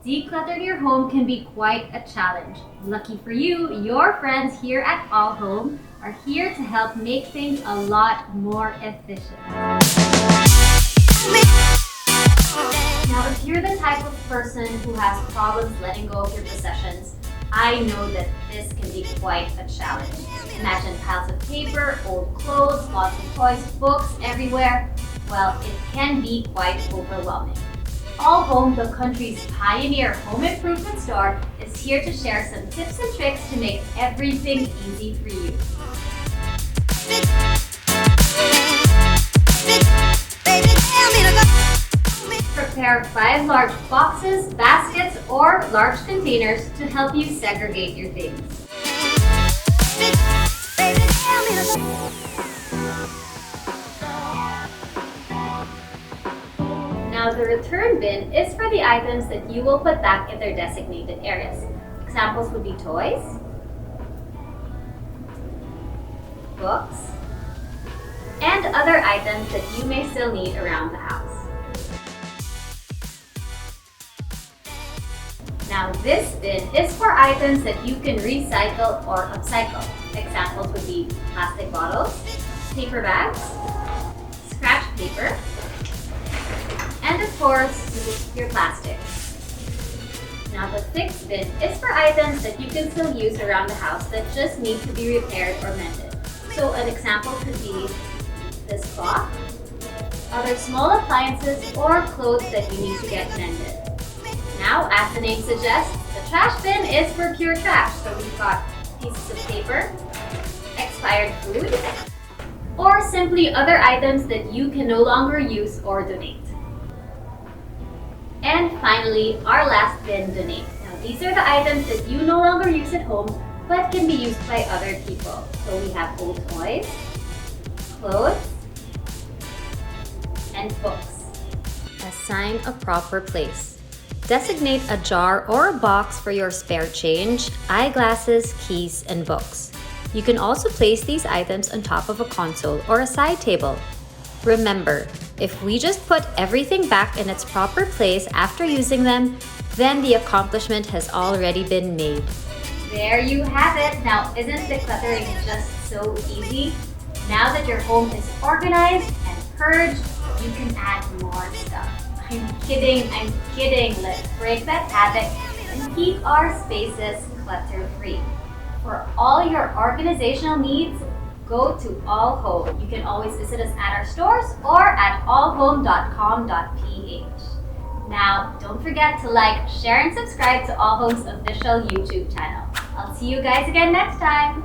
Decluttering your home can be quite a challenge. Lucky for you, your friends here at AllHome are here to help make things a lot more efficient. Now, if you're the type of person who has problems letting go of your possessions, I know that this can be quite a challenge. Imagine piles of paper, old clothes, lots of toys, books everywhere. Well, it can be quite overwhelming. AllHome, the country's pioneer home improvement store, is here to share some tips and tricks to make everything easy for you. Prepare 5 large boxes, baskets, or large containers to help you segregate your things. Now, the return bin is for the items that you will put back in their designated areas. Examples would be toys, books, and other items that you may still need around the house. Now, this bin is for items that you can recycle or upcycle. Examples would be plastic bottles, paper bags, scratch paper, and of course, your plastics. Now, the fixed bin is for items that you can still use around the house that just need to be repaired or mended. So an example could be this clock, other small appliances, or clothes that you need to get mended. Now, as the name suggests, the trash bin is for pure trash. So we've got pieces of paper, expired food, or simply other items that you can no longer use or donate. And finally, our last bin, donate. Now, these are the items that you no longer use at home but can be used by other people. So we have old toys, clothes, and books. Assign a proper place. Designate a jar or a box for your spare change, eyeglasses, keys, and books. You can also place these items on top of a console or a side table. Remember, if we just put everything back in its proper place after using them, then the accomplishment has already been made. There you have it. Now, isn't decluttering just so easy? Now that your home is organized and purged, you can add more stuff. I'm kidding. Let's break that habit and keep our spaces clutter-free. For all your organizational needs, go to AllHome. You can always visit us at our stores or at allhome.com.ph. Now, don't forget to like, share, and subscribe to AllHome's official YouTube channel. I'll see you guys again next time.